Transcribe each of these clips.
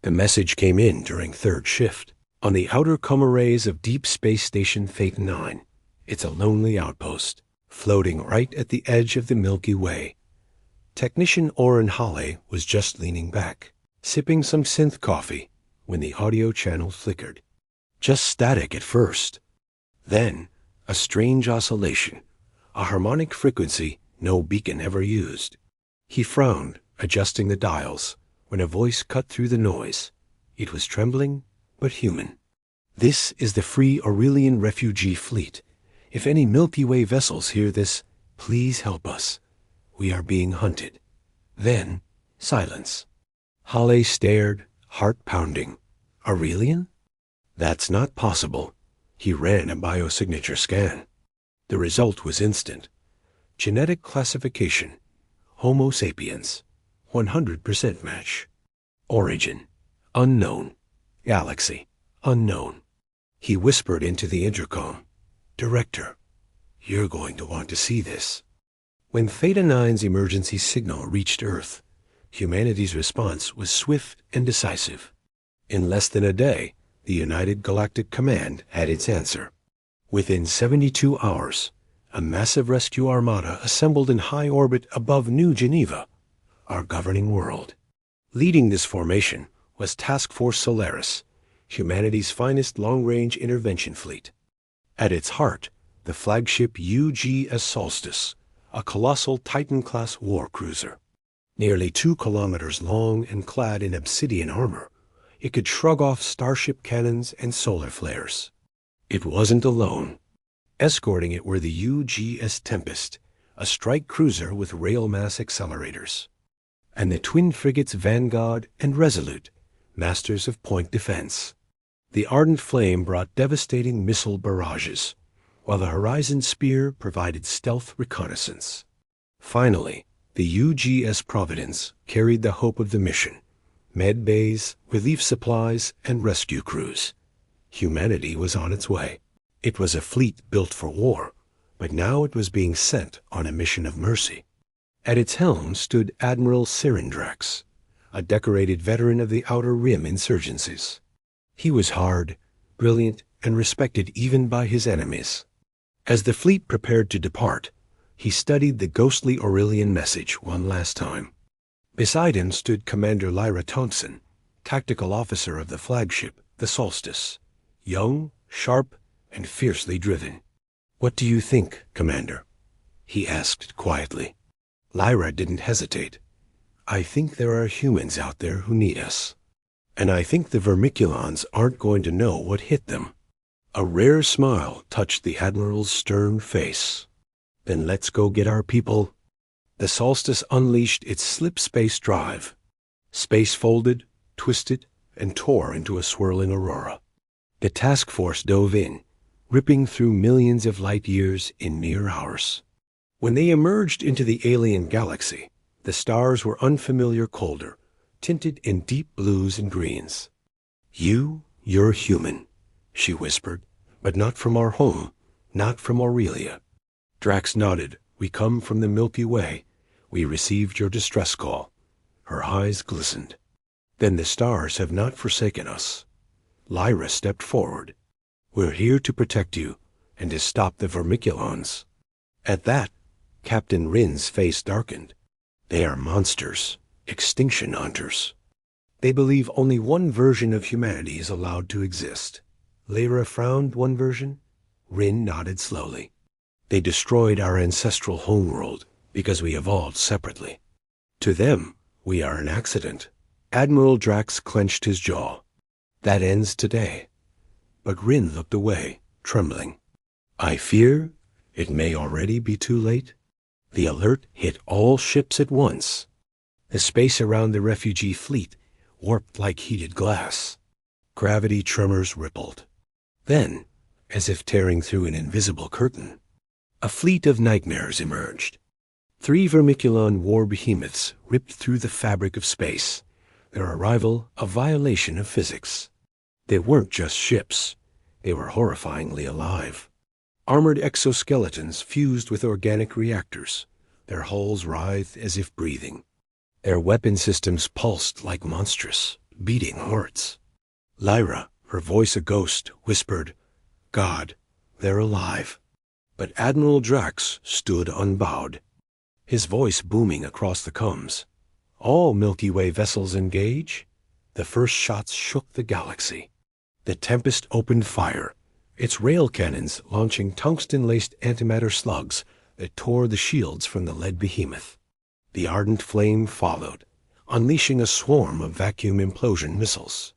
The message came in during third shift. On the outer coma rays of Deep Space Station Fate 9, it's a lonely outpost, floating right at the edge of the Milky Way. Technician Orrin Hawley was just leaning back, sipping some synth coffee, when the audio channel flickered. Just static at first. Then, a strange oscillation, a harmonic frequency no beacon ever used. He frowned, adjusting the dials, when a voice cut through the noise. It was trembling, but human. "This is the Free Aurelian Refugee Fleet. If any Milky Way vessels hear this, please help us. We are being hunted." Then, silence. Hawley stared, heart pounding. Aurelian? That's not possible. He ran a biosignature scan. The result was instant. Genetic classification: Homo sapiens. 100% match. Origin: unknown. Galaxy: unknown. He whispered into the intercom, "Director, you're going to want to see this." When Theta 9's emergency signal reached Earth, humanity's response was swift and decisive. In less than a day, the United Galactic Command had its answer. Within 72 hours, a massive rescue armada assembled in high orbit above New Geneva, our governing world. Leading this formation was Task Force Solaris, humanity's finest long-range intervention fleet. At its heart, the flagship UGS Solstice, a colossal Titan-class war cruiser. Nearly 2 kilometers long and clad in obsidian armor, it could shrug off starship cannons and solar flares. It wasn't alone. Escorting it were the UGS Tempest, a strike cruiser with rail mass accelerators, and the twin frigates Vanguard and Resolute, masters of point defense. The ardent flame brought devastating missile barrages, while the Horizon Spear provided stealth reconnaissance. Finally, the UGS Providence carried the hope of the mission: med bays, relief supplies, and rescue crews. Humanity was on its way. It was a fleet built for war, but now it was being sent on a mission of mercy. At its helm stood Admiral Sirindrax, a decorated veteran of the Outer Rim insurgencies. He was hard, brilliant, and respected even by his enemies. As the fleet prepared to depart, he studied the ghostly Aurelian message one last time. Beside him stood Commander Lyra Thompson, tactical officer of the flagship, the Solstice, young, sharp, and fiercely driven. "What do you think, Commander?" he asked quietly. Lyra didn't hesitate. "I think there are humans out there who need us. And I think the vermiculons aren't going to know what hit them." A rare smile touched the Admiral's stern face. "Then let's go get our people." The Solstice unleashed its slip space drive. Space folded, twisted, and tore into a swirling aurora. The task force dove in, ripping through millions of light years in mere hours. When they emerged into the alien galaxy, the stars were unfamiliar colder, tinted in deep blues and greens. You're human," she whispered, "but not from our home, not from Aurelia." Drax nodded. "We come from the Milky Way. We received your distress call." Her eyes glistened. "Then the stars have not forsaken us." Lyra stepped forward. "We're here to protect you and to stop the vermiculons." At that, Captain Rin's face darkened. "They are monsters, extinction hunters. They believe only one version of humanity is allowed to exist." Lyra frowned. "One version?" Rin nodded slowly. "They destroyed our ancestral homeworld because we evolved separately. To them, we are an accident." Admiral Drax clenched his jaw. "That ends today." But Rin looked away, trembling. "I fear it may already be too late." The alert hit all ships at once. The space around the refugee fleet warped like heated glass. Gravity tremors rippled. Then, as if tearing through an invisible curtain, a fleet of nightmares emerged. 3 vermiculon war behemoths ripped through the fabric of space, their arrival a violation of physics. They weren't just ships. They were horrifyingly alive. Armored exoskeletons fused with organic reactors, their hulls writhed as if breathing. Their weapon systems pulsed like monstrous, beating hearts. Lyra, her voice a ghost, whispered, "God, they're alive." But Admiral Drax stood unbowed, his voice booming across the comms. "All Milky Way vessels engage." The first shots shook the galaxy. The Tempest opened fire, its rail cannons launching tungsten-laced antimatter slugs that tore the shields from the lead behemoth. The ardent flame followed, unleashing a swarm of vacuum implosion missiles.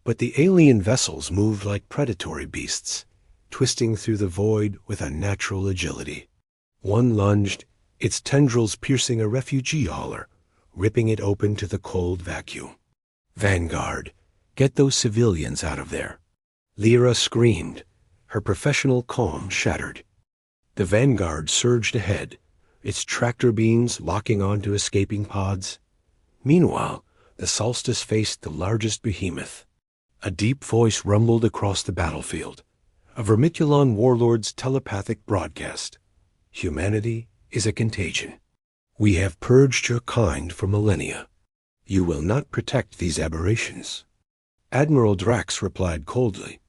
But the alien vessels moved like predatory beasts, twisting through the void with unnatural agility. One lunged, its tendrils piercing a refugee hauler, ripping it open to the cold vacuum. "Vanguard, get those civilians out of there." Lyra screamed, her professional calm shattered. The Vanguard surged ahead, its tractor beams locking onto escaping pods. Meanwhile, the Solstice faced the largest behemoth. A deep voice rumbled across the battlefield, a Vermiculon warlord's telepathic broadcast. "Humanity is a contagion. We have purged your kind for millennia. You will not protect these aberrations." Admiral Drax replied coldly,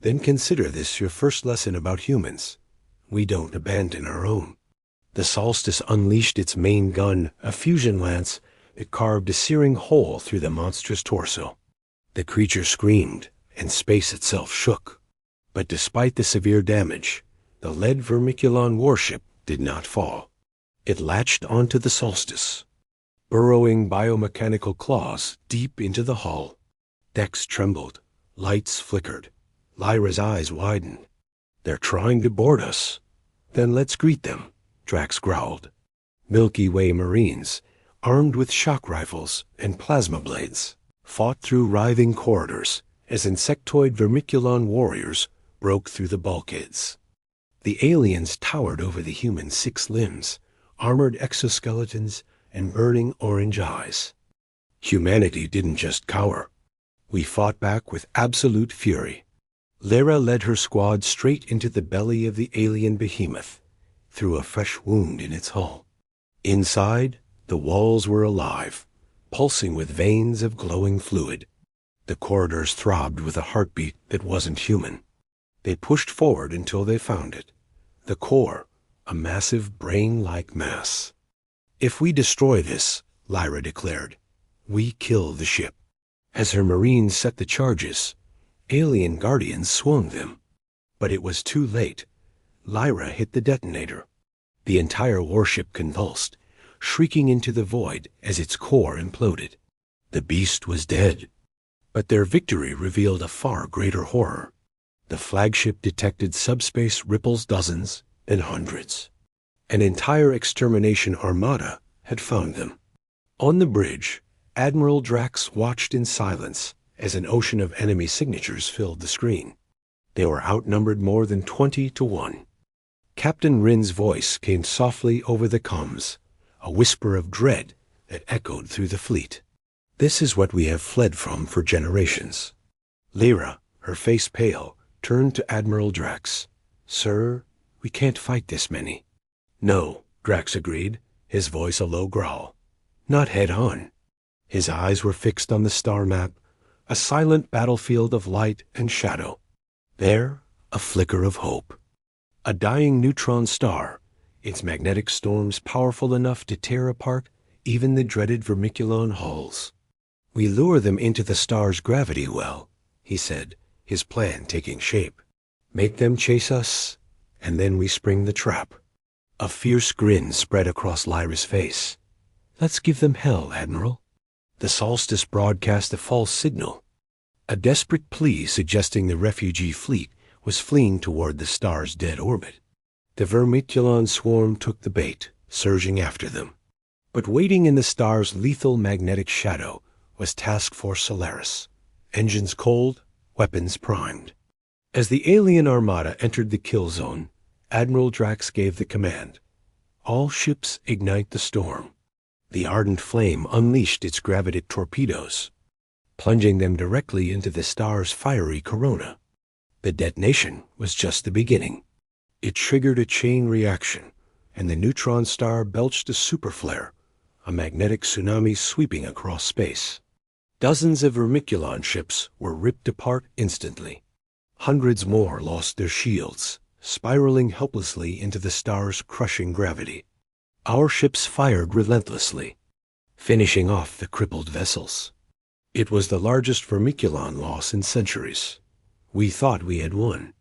"Then consider this your first lesson about humans. We don't abandon our own." The Solstice unleashed its main gun, a fusion lance that carved a searing hole through the monstrous torso. The creature screamed, and space itself shook. But despite the severe damage, the lead Vermiculon warship did not fall. It latched onto the Solstice, burrowing biomechanical claws deep into the hull. Decks trembled, lights flickered. Lyra's eyes widened. "They're trying to board us." "Then let's greet them," Drax growled. Milky Way Marines, armed with shock rifles and plasma blades, fought through writhing corridors as insectoid Vermiculon warriors broke through the bulkheads. The aliens towered over the human 6 limbs, armored exoskeletons, and burning orange eyes. Humanity didn't just cower. We fought back with absolute fury. Lyra led her squad straight into the belly of the alien behemoth, through a fresh wound in its hull. Inside, the walls were alive, pulsing with veins of glowing fluid. The corridors throbbed with a heartbeat that wasn't human. They pushed forward until they found it. The core, a massive brain-like mass. "If we destroy this," Lyra declared, "we kill the ship." As her Marines set the charges, alien guardians swung them. But it was too late. Lyra hit the detonator. The entire warship convulsed, shrieking into the void as its core imploded. The beast was dead. But their victory revealed a far greater horror. The flagship detected subspace ripples dozens, then hundreds. An entire extermination armada had found them. On the bridge, Admiral Drax watched in silence as an ocean of enemy signatures filled the screen. They were outnumbered more than 20 to 1. Captain Rin's voice came softly over the comms, a whisper of dread that echoed through the fleet. "This is what we have fled from for generations." Lyra, her face pale, turned to Admiral Drax. "Sir, we can't fight this many." "No," Drax agreed, his voice a low growl. "Not head-on." His eyes were fixed on the star map, a silent battlefield of light and shadow. There, a flicker of hope. A dying neutron star, its magnetic storms powerful enough to tear apart even the dreaded Vermiculon hulls. "We lure them into the star's gravity well," he said, his plan taking shape. "Make them chase us, and then we spring the trap." A fierce grin spread across Lyra's face. "Let's give them hell, Admiral." The Solstice broadcast a false signal, a desperate plea suggesting the refugee fleet was fleeing toward the star's dead orbit. The Vermiculon swarm took the bait, surging after them. But waiting in the star's lethal magnetic shadow was Task Force Solaris, engines cold, weapons primed. As the alien armada entered the kill zone, Admiral Drax gave the command. "All ships ignite the storm." The ardent flame unleashed its gravitic torpedoes, plunging them directly into the star's fiery corona. The detonation was just the beginning. It triggered a chain reaction, and the neutron star belched a superflare, a magnetic tsunami sweeping across space. Dozens of Vermiculon ships were ripped apart instantly. Hundreds more lost their shields, spiraling helplessly into the star's crushing gravity. Our ships fired relentlessly, finishing off the crippled vessels. It was the largest Vermiculon loss in centuries. We thought we had won.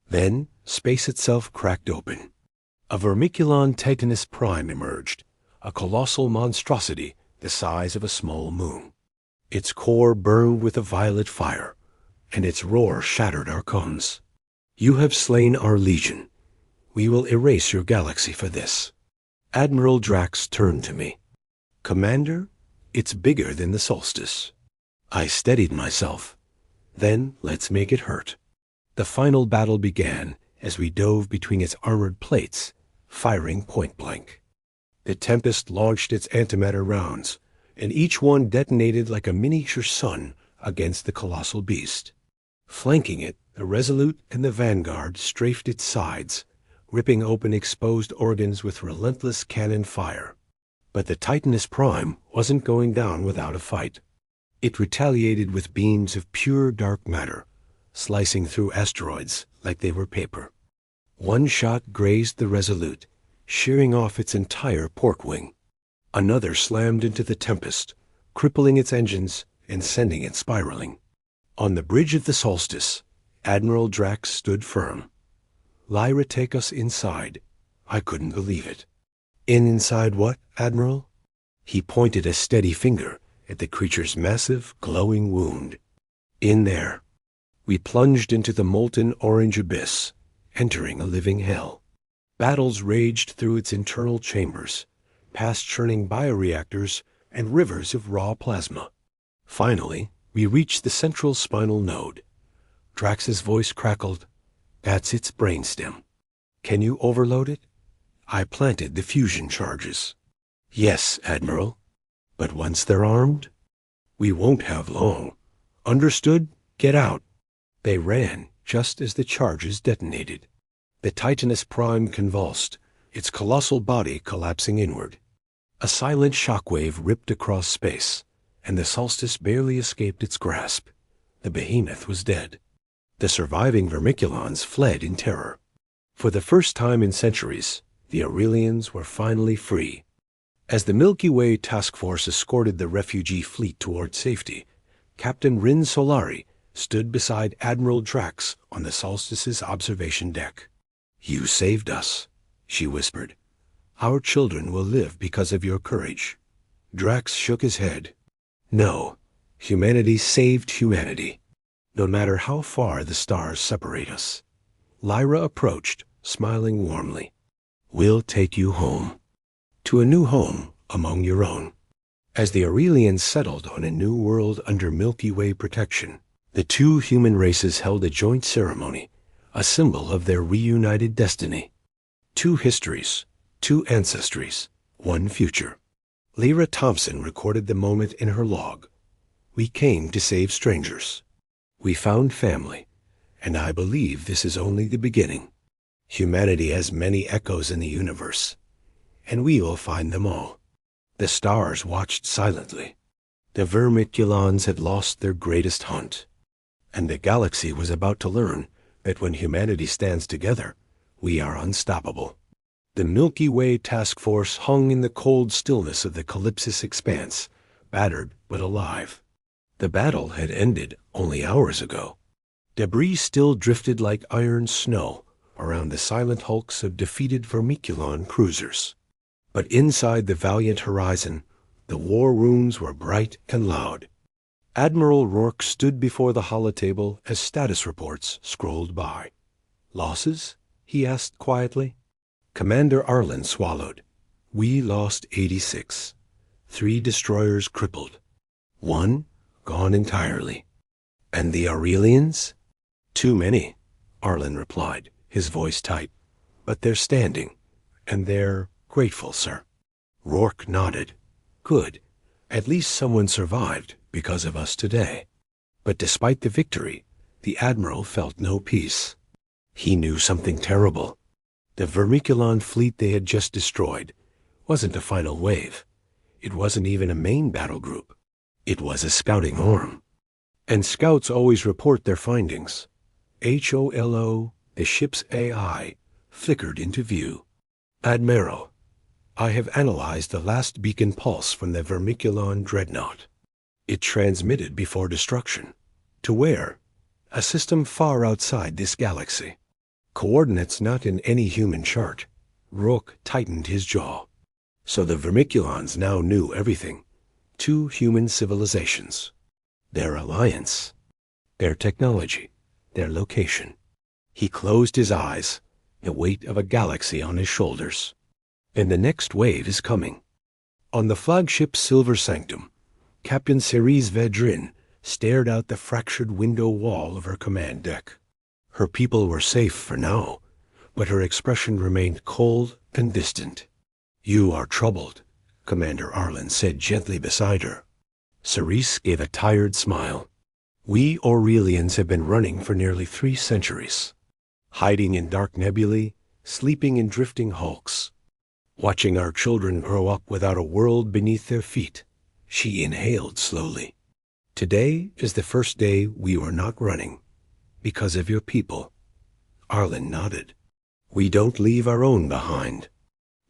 Then, space itself cracked open. A Vermiculon Titanus Prime emerged, a colossal monstrosity the size of a small moon. Its core burned with a violet fire, and its roar shattered our cones. You have slain our legion. We will erase your galaxy for this. Admiral Drax turned to me. Commander, it's bigger than the solstice. I steadied myself. Then let's make it hurt. The final battle began as we dove between its armored plates, firing point blank. The Tempest launched its antimatter rounds, and each one detonated like a miniature sun against the colossal beast. Flanking it, the Resolute and the Vanguard strafed its sides, ripping open exposed organs with relentless cannon fire. But the Titanus Prime wasn't going down without a fight. It retaliated with beams of pure dark matter, slicing through asteroids like they were paper. One shot grazed the Resolute, shearing off its entire port wing. Another slammed into the Tempest, crippling its engines and sending it spiraling. On the bridge of the solstice, Admiral Drax stood firm. Lyra, take us inside. I couldn't believe it. Inside what, Admiral? He pointed a steady finger at the creature's massive, glowing wound. In there. We plunged into the molten orange abyss, entering a living hell. Battles raged through its internal chambers, past churning bioreactors and rivers of raw plasma. Finally, we reached the central spinal node. Drax's voice crackled. That's its brainstem. Can you overload it? I planted the fusion charges. Yes, Admiral. But once they're armed, we won't have long. Understood? Get out. They ran just as the charges detonated. The Titanus Prime convulsed, its colossal body collapsing inward. A silent shockwave ripped across space, and the solstice barely escaped its grasp. The behemoth was dead. The surviving Vermiculons fled in terror. For the first time in centuries, the Aurelians were finally free. As the Milky Way task force escorted the refugee fleet toward safety, Captain Rin Solari stood beside Admiral Drax on the solstice's observation deck. You saved us, she whispered. Our children will live because of your courage. Drax shook his head. No, humanity saved humanity, no matter how far the stars separate us. Lyra approached, smiling warmly. We'll take you home. To a new home among your own. As the Aurelians settled on a new world under Milky Way protection, the two human races held a joint ceremony, a symbol of their reunited destiny. Two histories, two ancestries, one future. Lyra Thompson recorded the moment in her log. We came to save strangers. We found family, and I believe this is only the beginning. Humanity has many echoes in the universe, and we will find them all. The stars watched silently. The Vermiculons had lost their greatest hunt, and the galaxy was about to learn that when humanity stands together, we are unstoppable. The Milky Way task force hung in the cold stillness of the Calypsis expanse, battered but alive. The battle had ended only hours ago. Debris still drifted like iron snow around the silent hulks of defeated Vermiculon cruisers. But inside the valiant horizon, the war runes were bright and loud. Admiral Rourke stood before the holotable as status reports scrolled by. Losses? He asked quietly. Commander Arlen swallowed. We lost 86. 3 destroyers crippled. 1 gone entirely. And the Aurelians? Too many, Arlen replied, his voice tight. But they're standing, and they're grateful, sir. Rourke nodded. Good. At least someone survived because of us today. But despite the victory, the Admiral felt no peace. He knew something terrible. The Vermiculon fleet they had just destroyed wasn't a final wave. It wasn't even a main battle group. It was a scouting arm. And scouts always report their findings. HOLO, the ship's AI, flickered into view. Admiral, I have analyzed the last beacon pulse from the Vermiculon dreadnought. It transmitted before destruction. To where? A system far outside this galaxy. Coordinates not in any human chart. Rourke tightened his jaw. So the Vermiculons now knew everything. 2 human civilizations. Their alliance. Their technology. Their location. He closed his eyes, the weight of a galaxy on his shoulders. And the next wave is coming. On the flagship Silver Sanctum, Captain Cerise Vedrin stared out the fractured window wall of her command deck. Her people were safe for now, but her expression remained cold and distant. You are troubled, Commander Arlen said gently beside her. Cerise gave a tired smile. We Aurelians have been running for nearly 3 centuries, hiding in dark nebulae, sleeping in drifting hulks, watching our children grow up without a world beneath their feet. She inhaled slowly. Today is the first day we were not running, because of your people. Arlen nodded. We don't leave our own behind.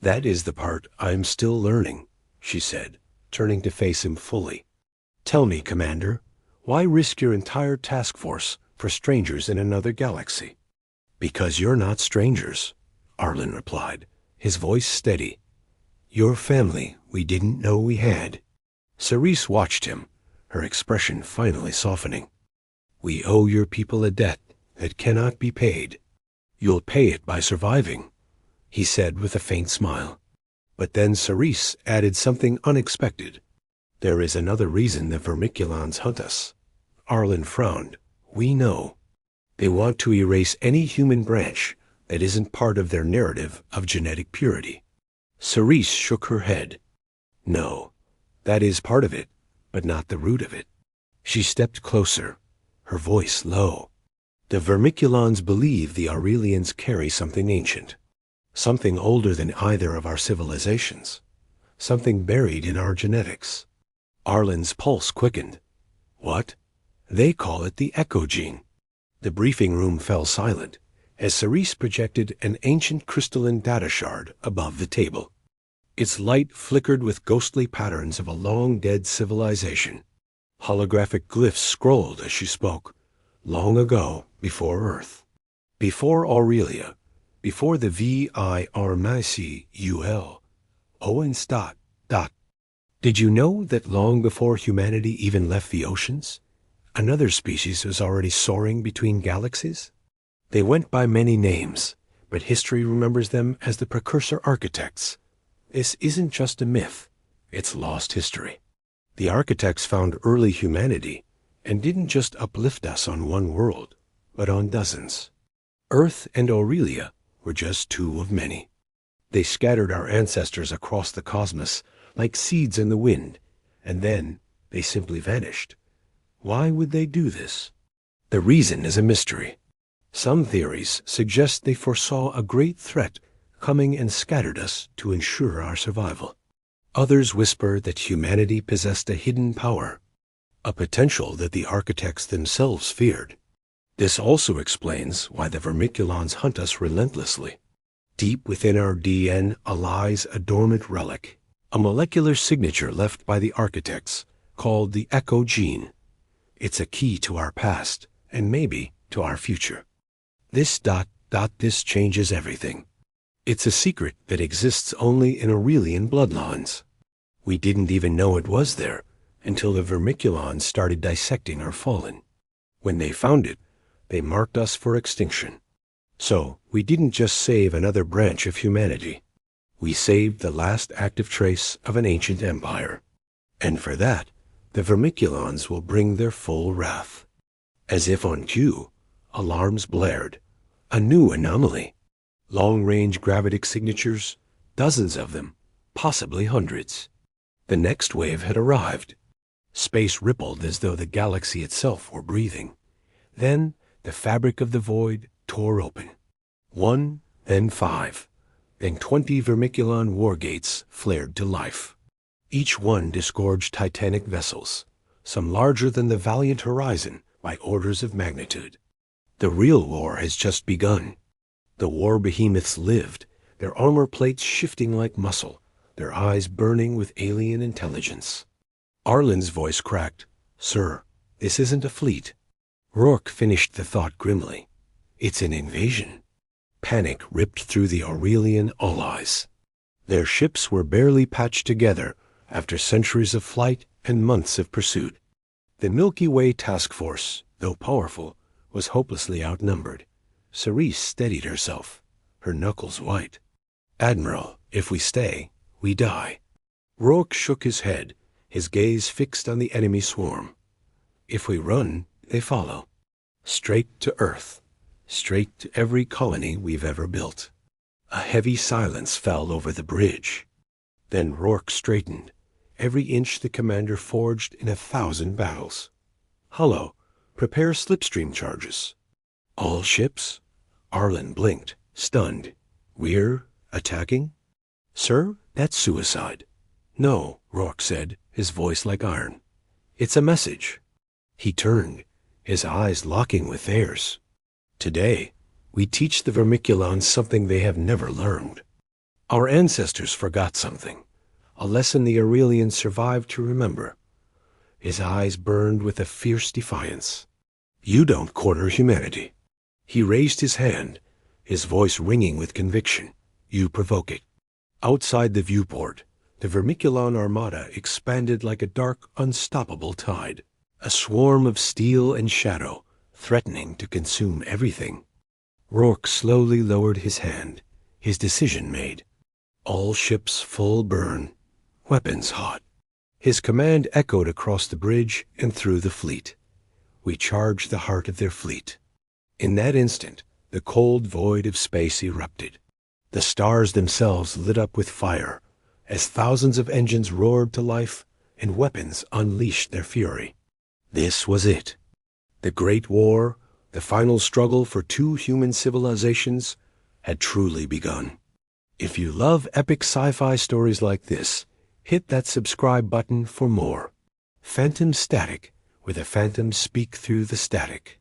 That is the part I'm still learning, she said, turning to face him fully. Tell me, Commander, why risk your entire task force for strangers in another galaxy? Because you're not strangers, Arlen replied, his voice steady. Your family we didn't know we had. Cerise watched him, her expression finally softening. We owe your people a debt that cannot be paid. You'll pay it by surviving, he said with a faint smile. But then Cerise added something unexpected. There is another reason the Vermiculons hunt us. Arlen frowned. We know. They want to erase any human branch that isn't part of their narrative of genetic purity. Cerise shook her head. No, that is part of it, but not the root of it. She stepped closer, her voice low. The Vermiculons believe the Aurelians carry something ancient, something older than either of our civilizations, something buried in our genetics. Arlen's pulse quickened. What? They call it the echo gene. The briefing room fell silent as Cerise projected an ancient crystalline data shard above the table. Its light flickered with ghostly patterns of a long-dead civilization. Holographic glyphs scrolled as she spoke. Long ago, before Earth. Before Aurelia. Before the VIRMACUL. Owen Stott. Did you know that long before humanity even left the oceans, another species was already soaring between galaxies? They went by many names, but history remembers them as the precursor architects. This isn't just a myth, it's lost history. The architects found early humanity and didn't just uplift us on one world, but on dozens. Earth and Aurelia were just 2 of many. They scattered our ancestors across the cosmos like seeds in the wind, and then they simply vanished. Why would they do this? The reason is a mystery. Some theories suggest they foresaw a great threat coming and scattered us to ensure our survival. Others whisper that humanity possessed a hidden power, a potential that the architects themselves feared. This also explains why the Vermiculons hunt us relentlessly. Deep within our DNA lies a dormant relic, a molecular signature left by the architects called the echo gene. It's a key to our past and maybe to our future. This ... this changes everything. It's a secret that exists only in Aurelian bloodlines. We didn't even know it was there until the Vermiculons started dissecting our fallen. When they found it, they marked us for extinction. So we didn't just save another branch of humanity. We saved the last active trace of an ancient empire. And for that, the Vermiculons will bring their full wrath. As if on cue, alarms blared. A new anomaly. Long-range gravitic signatures, dozens of them, possibly hundreds. The next wave had arrived. Space rippled as though the galaxy itself were breathing. Then the fabric of the void tore open. 1, then 5, then 20 Vermiculon wargates flared to life. Each one disgorged titanic vessels, some larger than the valiant horizon by orders of magnitude. The real war has just begun. The war behemoths lived, their armor plates shifting like muscle, their eyes burning with alien intelligence. Arlen's voice cracked. "Sir, this isn't a fleet." Rourke finished the thought grimly. "It's an invasion." Panic ripped through the Aurelian allies. Their ships were barely patched together after centuries of flight and months of pursuit. The Milky Way task force, though powerful, was hopelessly outnumbered. Cerise steadied herself, her knuckles white. "Admiral, if we stay, we die." Rourke shook his head, his gaze fixed on the enemy swarm. "If we run, they follow. Straight to Earth, straight to every colony we've ever built." A heavy silence fell over the bridge. Then Rourke straightened, every inch the commander forged in 1,000 battles. "Hullo, prepare slipstream charges." "All ships?" Arlen blinked, stunned. "We're attacking?" "Sir, that's suicide." "No," Rourke said, his voice like iron. "It's a message." He turned, his eyes locking with theirs. "Today, we teach the Vermiculons something they have never learned. Our ancestors forgot something, a lesson the Aurelians survived to remember." His eyes burned with a fierce defiance. "You don't corner humanity." He raised his hand, his voice ringing with conviction. "You provoke it." Outside the viewport, the Vermiculon armada expanded like a dark, unstoppable tide, a swarm of steel and shadow, threatening to consume everything. Rourke slowly lowered his hand, his decision made. All ships full burn, weapons hot. His command echoed across the bridge and through the fleet. We charged the heart of their fleet. In that instant, the cold void of space erupted. The stars themselves lit up with fire, as thousands of engines roared to life and weapons unleashed their fury. This was it. The Great War, the final struggle for two human civilizations, had truly begun. If you love epic sci-fi stories like this, hit that subscribe button for more. Phantom Static, where the phantoms speak through the static.